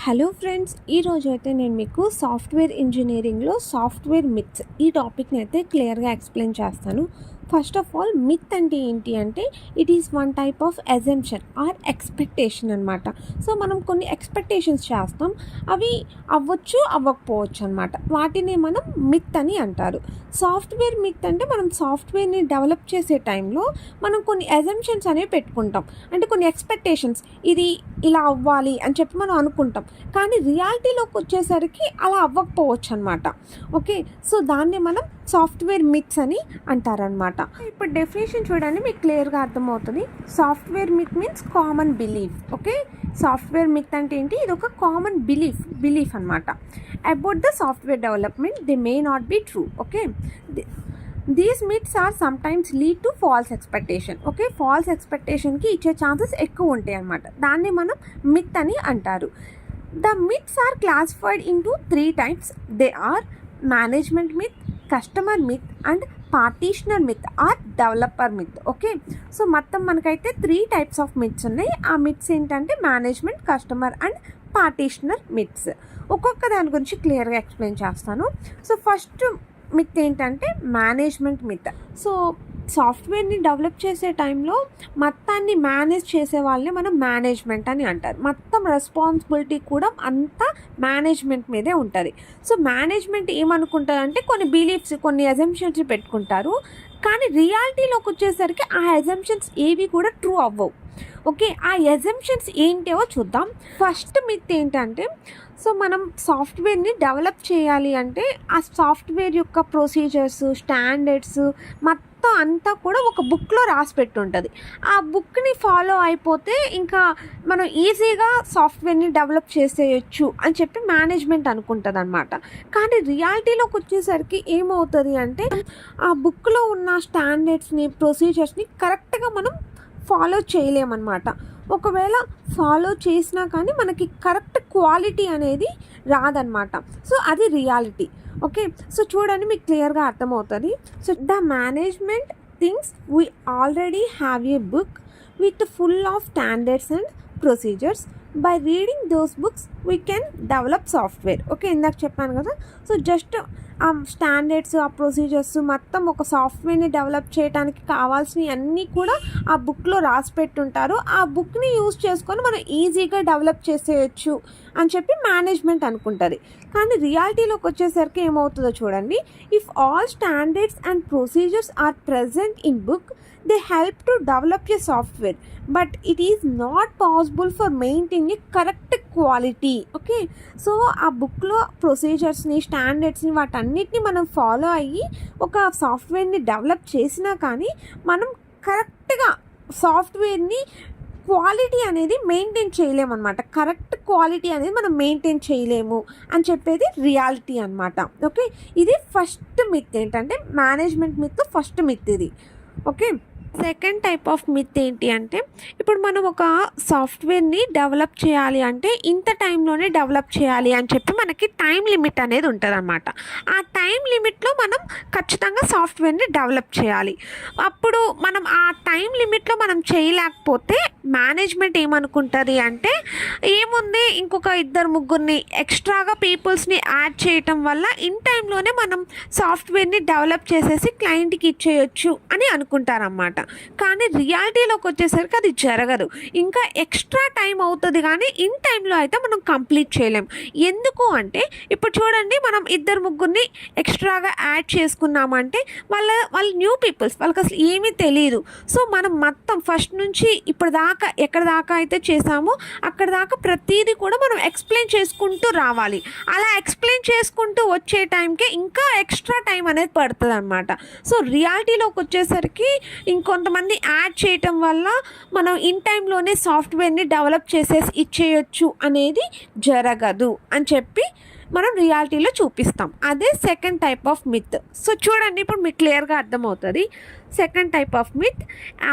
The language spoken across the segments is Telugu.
హలో ఫ్రెండ్స్, ఈరోజు అయితే నేను మీకు సాఫ్ట్వేర్ ఇంజనీరింగ్లో సాఫ్ట్వేర్ మిత్స్ ఈ టాపిక్ని అయితే క్లియర్గా ఎక్స్ప్లెయిన్ చేస్తాను. ఫస్ట్ ఆఫ్ ఆల్, మిత్ అంటే ఏంటి అంటే it is one type of assumption are expectation అనమాట. సో మనం కొన్ని ఎక్స్పెక్టేషన్స్ చేస్తాం, అవి అవ్వచ్చు అవ్వకపోవచ్చు అనమాట. వాటిని మనం మిత్ అని అంటారు. సాఫ్ట్వేర్ మిత్ అంటే మనం సాఫ్ట్వేర్ని డెవలప్ చేసే టైంలో మనం కొన్ని అజంప్షన్స్ అనేవి పెట్టుకుంటాం. అంటే కొన్ని ఎక్స్పెక్టేషన్స్, ఇది ఇలా అవ్వాలి అని చెప్పి మనం అనుకుంటాం, కానీ రియాలిటీలోకి వచ్చేసరికి అలా అవ్వకపోవచ్చు అనమాట. ఓకే, సో దాన్ని మనం సాఫ్ట్వేర్ మిత్స్ అని అంటారనమాట. ఇప్పుడు డెఫినేషన్ చూడండి, మీకు క్లియర్గా అర్థమవుతుంది. Software myth means common belief. Okay, software myth అంటే ఏంటి? ఇది ఒక కామన్ బిలీఫ్ అనమాట. About the software development they may not be true. Okay, these myths are sometimes lead to false expectation. Okay, false ఎక్స్పెక్టేషన్కి ఇచ్చే ఛాన్సెస్ ఎక్కువ ఉంటాయి అన్నమాట. దాన్ని మనం మిత్ అని అంటారు. The myths are classified into 3 types. They are management myth, customer myth and practitioner myth or developer myth. Okay, so మొత్తం మనకైతే 3 types ఆఫ్ మిత్స్ ఉన్నాయి. ఆ మిత్స్ ఏంటంటే మేనేజ్మెంట్, కస్టమర్ అండ్ పార్టీషనర్ మిత్స్. ఒక్కొక్క దాని గురించి క్లియర్గా ఎక్స్ప్లెయిన్ చేస్తాను. సో ఫస్ట్ మిత్ ఏంటంటే మేనేజ్మెంట్ మిత్. సో సాఫ్ట్వేర్ని డెవలప్ చేసే టైంలో మొత్తాన్ని మేనేజ్ చేసే వాళ్ళని మనం మేనేజ్మెంట్ అని అంటారు. మొత్తం రెస్పాన్సిబిలిటీ కూడా అంతా మేనేజ్మెంట్ మీదే ఉంటుంది. సో మేనేజ్మెంట్ ఏమనుకుంటారంటే కొన్ని బిలీఫ్స్, కొన్ని అజంప్షన్స్ పెట్టుకుంటారు, కానీ రియాలిటీలోకి వచ్చేసరికి ఆ అజంప్షన్స్ ఏవి కూడా ట్రూ అవ్వవు. ఓకే, ఆ అజంప్షన్స్ ఏంటో చూద్దాం. ఫస్ట్ మిత్ ఏంటంటే, సో మనం సాఫ్ట్వేర్ని డెవలప్ చేయాలి అంటే ఆ సాఫ్ట్వేర్ యొక్క ప్రొసీజర్స్, స్టాండర్డ్స్ మొత్తం అంతా కూడా ఒక బుక్లో రాసి పెట్టుంటుంది. ఆ బుక్ని ఫాలో అయిపోతే ఇంకా మనం ఈజీగా సాఫ్ట్వేర్ని డెవలప్ చేసేయచ్చు అని చెప్పి మేనేజ్మెంట్ అనుకుంటుంది అనమాట. కానీ రియాలిటీలోకి వచ్చేసరికి ఏమవుతుంది అంటే ఆ బుక్లో ఉన్న స్టాండర్డ్స్ని, ప్రొసీజర్స్ని కరెక్ట్గా మనం ఫాలో చేయలేమన్నమాట. ఒకవేళ ఫాలో చేసినా కానీ మనకి కరెక్ట్ క్వాలిటీ అనేది రాదనమాట. సో అది రియాలిటీ. ఓకే, సో చూడండి, మీకు క్లియర్గా అర్థమవుతుంది. So the management things we already have a book with full of standards and procedures. By reading those books we can develop software. Okay, ఇందాక చెప్పాను కదా. సో జస్ట్ ఆ స్టాండర్డ్స్, ఆ ప్రొసీజర్స్ మొత్తం ఒక సాఫ్ట్వేర్ని డెవలప్ చేయడానికి కావాల్సినవి అన్నీ కూడా ఆ బుక్లో రాసి పెట్టుంటారు. ఆ బుక్ని యూజ్ చేసుకొని మనం ఈజీగా డెవలప్ చేసేయచ్చు అని చెప్పి మేనేజ్మెంట్ అనుకుంటుంది. కానీ రియాలిటీలోకి వచ్చేసరికి ఏమవుతుందో చూడండి. If all standards and procedures are present in book, they help to develop a software, but it is not possible for maintaining a correct quality. Okay, so ఆ బుక్లో ప్రొసీజర్స్ని, స్టాండర్డ్స్ని వాటన్నిటిని మనం ఫాలో అయ్యి ఒక సాఫ్ట్వేర్ని డెవలప్ చేసినా కానీ మనం కరెక్ట్గా సాఫ్ట్వేర్ని క్వాలిటీ అనేది మెయింటైన్ చేయలేము. కరెక్ట్ క్వాలిటీ అనేది మనం మెయింటైన్ చేయలేము అని చెప్పేది రియాలిటీ అనమాట. ఓకే, ఇది ఫస్ట్ మిత్ ఏంటంటే మేనేజ్మెంట్ మిత్, ఫస్ట్ మిత్ ఇది. Okay, second type of myth ఏంటి అంటే, ఇప్పుడు మనం ఒక సాఫ్ట్వేర్ని డెవలప్ చేయాలి అంటే ఇంత టైంలోనే డెవలప్ చేయాలి అని చెప్పి మనకి టైం లిమిట్ అనేది ఉంటుంది అనమాట. ఆ టైం లిమిట్లో మనం ఖచ్చితంగా సాఫ్ట్వేర్ని డెవలప్ చేయాలి. అప్పుడు మనం ఆ టైం లిమిట్లో మనం చేయలేకపోతే మేనేజ్మెంట్ ఏమనుకుంటుంది అంటే, ఏముంది ఇంకొక 2-3 ఎక్స్ట్రాగా పీపుల్స్ని యాడ్ చేయటం వల్ల ఇన్ టైంలోనే మనం సాఫ్ట్వేర్ని డెవలప్ చేసేసి క్లయింట్కి ఇచ్చేయచ్చు అని అనుకుంటారన్నమాట. కానీ రియాలిటీలోకి వచ్చేసరికి అది జరగదు. ఇంకా ఎక్స్ట్రా టైం అవుతుంది, కానీ ఇన్ టైంలో అయితే మనం కంప్లీట్ చేయలేం. ఎందుకు అంటే ఇప్పుడు చూడండి, మనం 2-3 ఎక్స్ట్రాగా యాడ్ చేసుకున్నామంటే వాళ్ళు న్యూ పీపుల్స్, వాళ్ళకి అసలు ఏమీ తెలియదు. సో మనం మొత్తం ఫస్ట్ నుంచి ఇప్పుడు దాకా ఎక్కడ దాకా అయితే చేసామో అక్కడ దాకా ప్రతిదీ కూడా మనం ఎక్స్ప్లెయిన్ చేసుకుంటూ రావాలి. అలా ఎక్స్ప్లెయిన్ చేసుకుంటూ వచ్చే టైంకే ఇంకా ఎక్స్ట్రా టైం అనేది పడుతుంది అనమాట. సో రియాలిటీలోకి వచ్చేసరికి ఇంకొంతమంది యాడ్ చేయటం వల్ల మనం ఇన్ టైంలోనే సాఫ్ట్వేర్ని డెవలప్ చేసేసి ఇచ్చేయచ్చు అనేది జరగదు అని చెప్పి మనం రియాలిటీలో చూపిస్తాం. అదే second type of myth. So చూడండి, ఇప్పుడు మీకు క్లియర్గా అర్థమవుతుంది. Second type of myth,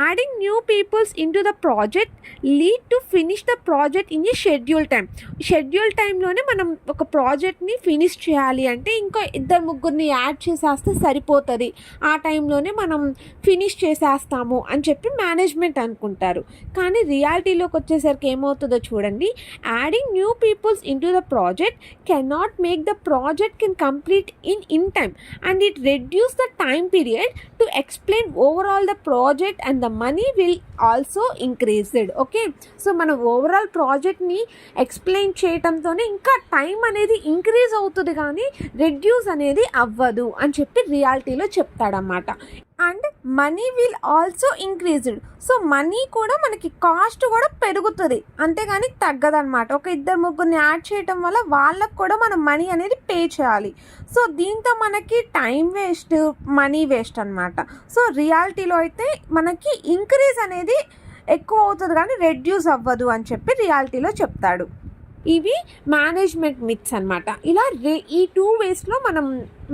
adding new peoples in to the project lead to finish the project in a schedule time. Schedule టైంలోనే మనం ఒక ప్రాజెక్ట్ని ఫినిష్ చేయాలి అంటే ఇంకో 2-3 యాడ్ చేసేస్తే సరిపోతుంది, ఆ టైంలోనే మనం ఫినిష్ చేసేస్తాము అని చెప్పి మేనేజ్మెంట్ అనుకుంటారు. కానీ రియాలిటీలోకి వచ్చేసరికి ఏమవుతుందో చూడండి. Adding new peoples in to the project cannot make the project can complete in time and it reduce the time period to explain overall the project and the money will also increased. Okay, so మనం ఓవరాల్ ప్రాజెక్ట్ని ఎక్స్ప్లెయిన్ చేయటంతోనే ఇంకా టైం అనేది ఇంక్రీజ్ అవుతుంది కానీ రెడ్యూస్ అనేది అవ్వదు అని చెప్పి రియాలిటీలో చెప్తాడన్నమాట. And money will also increased. So money కూడా మనకి కాస్ట్ కూడా పెరుగుతుంది, అంతేగాని తగ్గదన్నమాట. ఒక 2-3 యాడ్ చేయటం వల్ల వాళ్ళకు కూడా మనం మనీ అనేది పే చేయాలి. సో దీంతో మనకి టైం వేస్ట్, మనీ వేస్ట్ అనమాట. సో రియాలిటీలో అయితే మనకి ఇంక్రీజ్ అనేది ఎక్కువ అవుతుంది కానీ రెడ్యూస్ అవ్వదు అని చెప్పి రియాలిటీలో చెప్తాడు. ఇవి మేనేజ్మెంట్ మిత్స్ అనమాట. ఇలా ఈ 2 వేస్లో మనం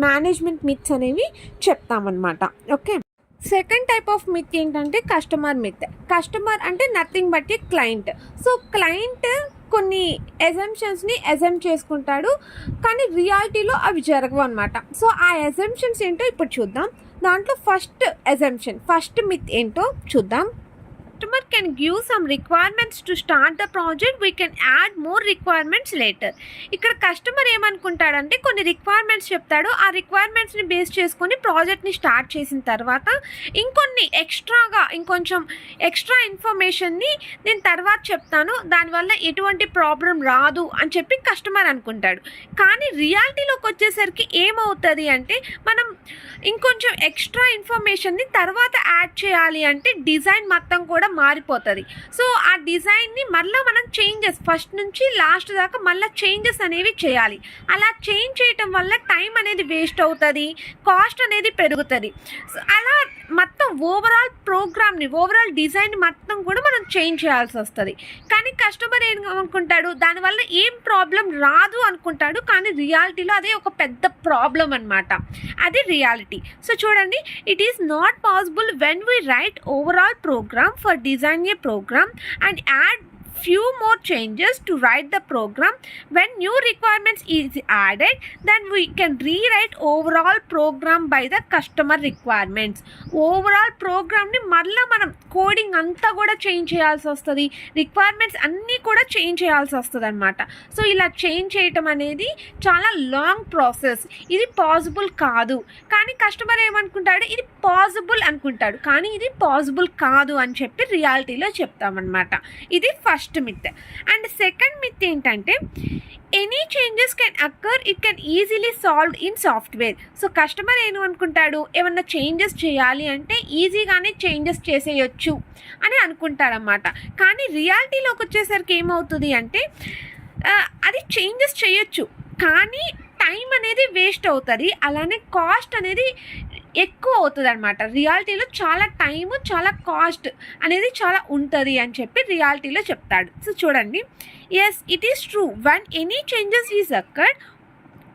మేనేజ్మెంట్ మిత్స్ అనేవి చెప్తామన్నమాట. Okay, second type of myth ఏంటంటే కస్టమర్ మిత్. కస్టమర్ అంటే nothing but a client. So client కొన్ని అజంప్షన్స్ని అజంప్ చేసుకుంటాడు కానీ రియాలిటీలో అవి జరగవు అనమాట. సో ఆ అజంప్షన్స్ ఏంటో ఇప్పుడు చూద్దాం. దాంట్లో ఫస్ట్ మిత్ ఏంటో చూద్దాం. Customer can give some requirements to start the project. We can add more requirements later. ఇక్కడ కస్టమర్ ఏమనుకుంటాడంటే కొన్ని రిక్వైర్మెంట్స్ చెప్తాడు, ఆ రిక్వైర్మెంట్స్ని బేస్ చేసుకొని ప్రాజెక్ట్ని స్టార్ట్ చేసిన తర్వాత ఇంకొన్ని ఇంకొంచెం ఎక్స్ట్రా ఇన్ఫర్మేషన్ని నేను తర్వాత చెప్తాను, దానివల్ల ఎటువంటి ప్రాబ్లం రాదు అని చెప్పి కస్టమర్ అనుకుంటాడు. కానీ రియాలిటీలోకి వచ్చేసరికి ఏమవుతుంది అంటే మనం ఇంకొంచెం ఎక్స్ట్రా ఇన్ఫర్మేషన్ని తర్వాత యాడ్ చేయాలి అంటే డిజైన్ మొత్తం కూడా మారిపోతుంది. సో ఆ డిజైన్ని మళ్ళీ మనం చేంజెస్ ఫస్ట్ నుంచి లాస్ట్ దాకా మళ్ళీ చేంజెస్ అనేవి చేయాలి. అలా చేంజ్ చేయటం వల్ల టైం అనేది వేస్ట్ అవుతుంది, కాస్ట్ అనేది పెరుగుతుంది. అలా మొత్తం ఓవరాల్ డిజైన్ మొత్తం కూడా మనం చేంజ్ చేయాల్సి వస్తుంది. కానీ కస్టమర్ ఏమనుకుంటాడు, దానివల్ల ఏం ప్రాబ్లం రాదు అనుకుంటాడు. కానీ రియాలిటీలో అదే ఒక పెద్ద ప్రాబ్లం అనమాట. అది రియాలిటీ. సో చూడండి, it is not possible when we write overall program for design a program and add few more changes to write the program. When new requirements is added, then we can rewrite overall program by the customer requirements. Overall program ni malla manam coding anta kuda change cheyalsi vastadi, requirements anni kuda change cheyalsi vastadi annamata. So ila change cheyadam anedi chaala long process. ఇది పాసిబుల్ కాదు. కానీ కస్టమర్ ఏమనుకుంటాడు, ఇది పాసిబుల్ అనుకుంటాడు, కానీ ఇది పాసిబుల్ కాదు అని చెప్పి రియాలిటీలో చెప్తామన్నమాట. ఇది first myth. And second myth ఏంటంటే any changes can occur, it can easily solved in software. So customer ఏమనుకుంటాడు, ఏమన్నా చేంజెస్ చేయాలి అంటే ఈజీగానే చేంజెస్ చేసేయచ్చు అని అనుకుంటాడన్నమాట. కానీ రియాలిటీలోకి వచ్చేసరికి ఏమవుతుంది అంటే అది చేంజెస్ చేయొచ్చు కానీ టైం అనేది వేస్ట్ అవుతుంది, అలానే కాస్ట్ అనేది ఎక్కువ అవుతుంది అనమాట. రియాలిటీలో చాలా టైము, చాలా కాస్ట్ అనేది చాలా ఉంటుంది అని చెప్పి రియాలిటీలో చెప్తాడు. సో చూడండి, yes it is true, one any changes is occurred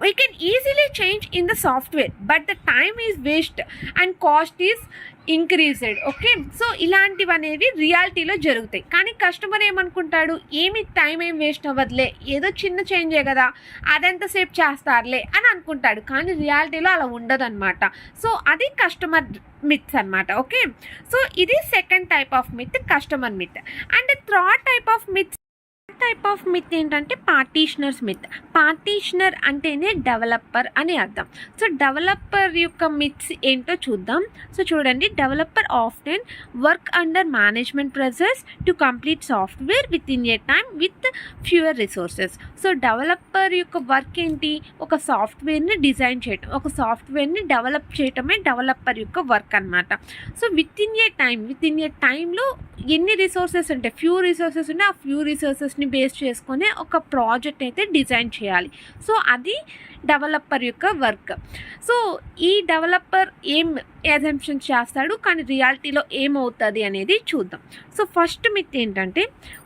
we can easily change in the software but the time is waste and cost is increased. Okay, so ఇలాంటివి అనేవి రియాలిటీలో జరుగుతాయి. కానీ కస్టమర్ ఏమనుకుంటాడు, ఏమి టైం ఏం వేస్ట్ అవ్వదులే, ఏదో చిన్న చేంజే కదా, అదెంతసేపు చేస్తారులే అని అనుకుంటాడు. కానీ రియాలిటీలో అలా ఉండదన్నమాట. సో అది కస్టమర్ మిత్స్ అనమాట. ఓకే, సో ఇది second type of myth, customer myth. And third type of myth ఏంటంటే పార్టీషనర్స్ మిత్. పార్టీషనర్ అంటేనే డెవలపర్ అని అర్థం. సో డెవలపర్ యొక్క మిత్స్ ఏంటో చూద్దాం. సో చూడండి, developer often work under management pressures to complete software with in a time with fewer resources. So developer యొక్క వర్క్ ఏంటి, ఒక సాఫ్ట్వేర్ని డిజైన్ చేయటం, ఒక సాఫ్ట్వేర్ని డెవలప్ చేయటమే డెవలపర్ యొక్క వర్క్ అనమాట. సో విత్ ఇన్ ఏ టైంలో ఎన్ని రిసోర్సెస్ ఉంటే, ఫ్యూ రిసోర్సెస్ ఉంటే ఆ ఫ్యూ రిసోర్సెస్ని బేస్ చేసుకొని ఒక ప్రాజెక్ట్ అయితే డిజైన్ చేయాలి. సో అది డెవలపర్ యొక్క వర్క్. సో ఈ డెవలపర్ ఏం అజంప్షన్స్ చేస్తాడు కానీ రియాలిటీలో ఏమవుతుంది అనేది చూద్దాం. సో ఫస్ట్ మిత్ ఏంటంటే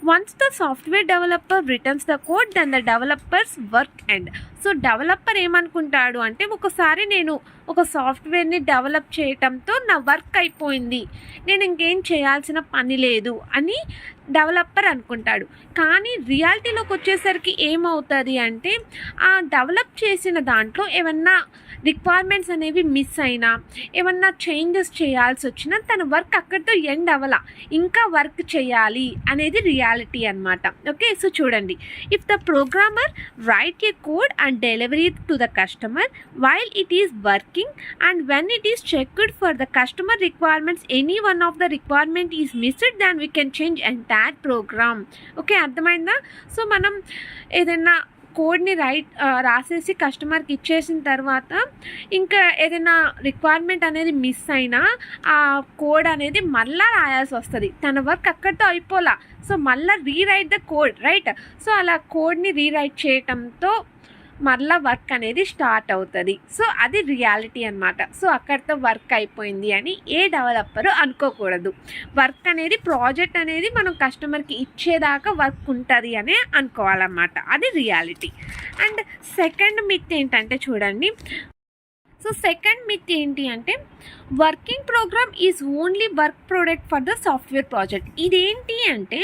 once the software developer returns the code then the developers work end. So developer ఏమనుకుంటాడు అంటే ఒకసారి నేను ఒక సాఫ్ట్వేర్ని డెవలప్ చేయటంతో నా వర్క్ అయిపోయింది, నేను ఇంకేం చేయాల్సిన పని లేదు అని డెవలపర్ అనుకుంటాడు. కానీ రియాలిటీలోకి వచ్చేసరికి ఏమవుతుంది అంటే ఆ డెవలప్ చేసిన దాంట్లో ఏమన్నా రిక్వైర్మెంట్స్ అనేవి మిస్ అయినా, ఏమన్నా చేంజెస్ చేయాల్సి వచ్చినా తన వర్క్ అక్కడితో ఎండ్ అవ్వాల, ఇంకా వర్క్ చేయాలి అనేది రియాలిటీ అనమాట. ఓకే, సో చూడండి, if the programmer write a code and delivery to the customer while it is working and when it is checked for the customer requirements any one of the requirement is missed then we can change entire program. Okay, అర్థమైందా? సో మనం ఏదైనా కోడ్ని రాసేసి కస్టమర్కి ఇచ్చేసిన తర్వాత ఇంకా ఏదైనా రిక్వైర్మెంట్ అనేది మిస్ అయినా ఆ కోడ్ అనేది మళ్ళీ రాయాల్సి వస్తుంది. తన వర్క్ అక్కడితో అయిపోలా, సో మళ్ళీ rewrite the code, right? So అలా కోడ్ని రీరైట్ చేయటంతో మళ్ళీ వర్క్ అనేది స్టార్ట్ అవుతుంది. సో అది రియాలిటీ అనమాట. సో అక్కడితో వర్క్ అయిపోయింది అని ఏ డెవలపరు అనుకోకూడదు. వర్క్ అనేది, ప్రాజెక్ట్ అనేది మనం కస్టమర్కి ఇచ్చేదాకా వర్క్ ఉంటుంది అనే అనుకోవాలన్నమాట. అది రియాలిటీ. అండ్ సెకండ్ మిత్ ఏంటంటే చూడండి, సో సెకండ్ మిత్ ఏంటి అంటే working program is only work product for the software project. ఇదేంటి అంటే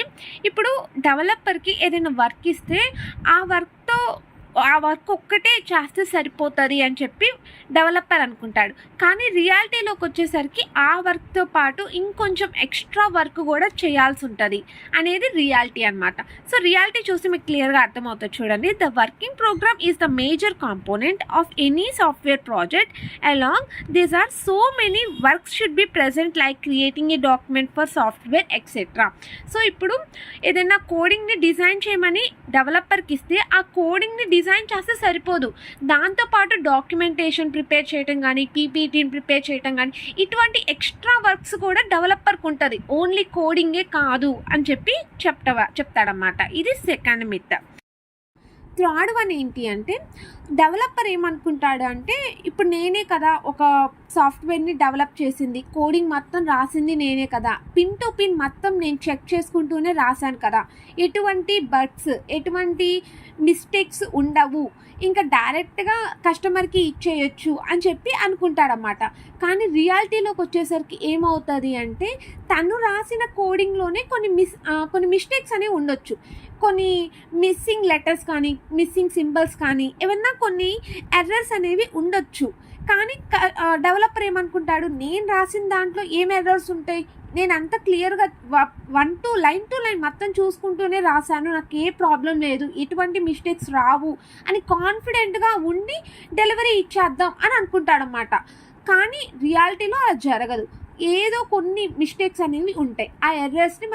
ఇప్పుడు డెవలపర్కి ఏదైనా వర్క్ ఇస్తే ఆ వర్క్ ఒక్కటే చేస్తే సరిపోతుంది అని చెప్పి డెవలపర్ అనుకుంటాడు. కానీ రియాలిటీలోకి వచ్చేసరికి ఆ వర్క్తో పాటు ఇంకొంచెం ఎక్స్ట్రా వర్క్ కూడా చేయాల్సి ఉంటుంది అనేది రియాలిటీ అనమాట. సో రియాలిటీ చూసి మీకు క్లియర్గా అర్థమవుతుంది. చూడండి, the working program is the major component of any software project. Along these are so many works should be present like creating a document for software etcetera. So ఇప్పుడు ఏదైనా కోడింగ్ని డిజైన్ చేయమని డెవలపర్కి ఇస్తే ఆ కోడింగ్ని డిజైన్ చేస్తే సరిపోదు, దాంతోపాటు డాక్యుమెంటేషన్ ప్రిపేర్ చేయడం కానీ, పీపీటీని ప్రిపేర్ చేయడం కానీ, ఇటువంటి ఎక్స్ట్రా వర్క్స్ కూడా డెవలపర్కి ఉంటుంది. ఓన్లీ కోడింగే కాదు అని చెప్పి చెప్తాడన్నమాట. ఇది సెకండ్ మిత్. థర్డ్ వన్ ఏంటి అంటే డెవలపర్ ఏమనుకుంటాడు అంటే ఇప్పుడు నేనే కదా ఒక సాఫ్ట్వేర్ని డెవలప్ చేసింది, కోడింగ్ మొత్తం రాసింది నేనే కదా, పిన్ టు పిన్ మొత్తం నేను చెక్ చేసుకుంటూనే రాశాను కదా, ఎటువంటి బగ్స్, ఎటువంటి మిస్టేక్స్ ఉండవు, ఇంకా డైరెక్ట్గా కస్టమర్కి ఇచ్చేయచ్చు అని చెప్పి అనుకుంటాడన్నమాట. కానీ రియాలిటీలోకి వచ్చేసరికి ఏమవుతుంది అంటే తను రాసిన కోడింగ్లోనే కొన్ని మిస్టేక్స్ అనేవి ఉండొచ్చు, కొన్ని మిస్సింగ్ లెటర్స్ కానీ, మిస్సింగ్ సింబల్స్ కానీ, ఏమన్నా కొన్ని ఎర్రర్స్ అనేవి ఉండొచ్చు. కానీ డెవలపర్ ఏమనుకుంటాడు, నేను రాసిన దాంట్లో ఏం ఎర్రర్స్ ఉంటాయి, నేను అంత క్లియర్గా లైన్ టు లైన్ మొత్తం చూసుకుంటూనే రాశాను, నాకు ఏ ప్రాబ్లం లేదు, ఎటువంటి మిస్టేక్స్ రావు అని కాన్ఫిడెంట్గా ఉండి డెలివరీ ఇచ్చేద్దాం అని అనుకుంటాడనమాట. కానీ రియాలిటీలో అది జరగదు. ఏదో కొన్ని మిస్టేక్స్ అనేవి ఉంటాయి, ఆ ఎర్రర్స్ని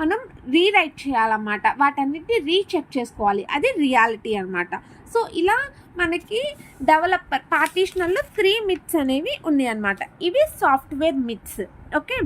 మనం రీరైట్ చేయాలన్నమాట, వాటన్నిటిని రీచెక్ చేసుకోవాలి. అది రియాలిటీ అనమాట. సో ఇలా మనకి డెవలపర్ పార్టీషనల్లో 3 మిత్స్ అనేవి ఉన్నాయి అన్నమాట. ఇవి సాఫ్ట్వేర్ మిత్స్. ఓకే.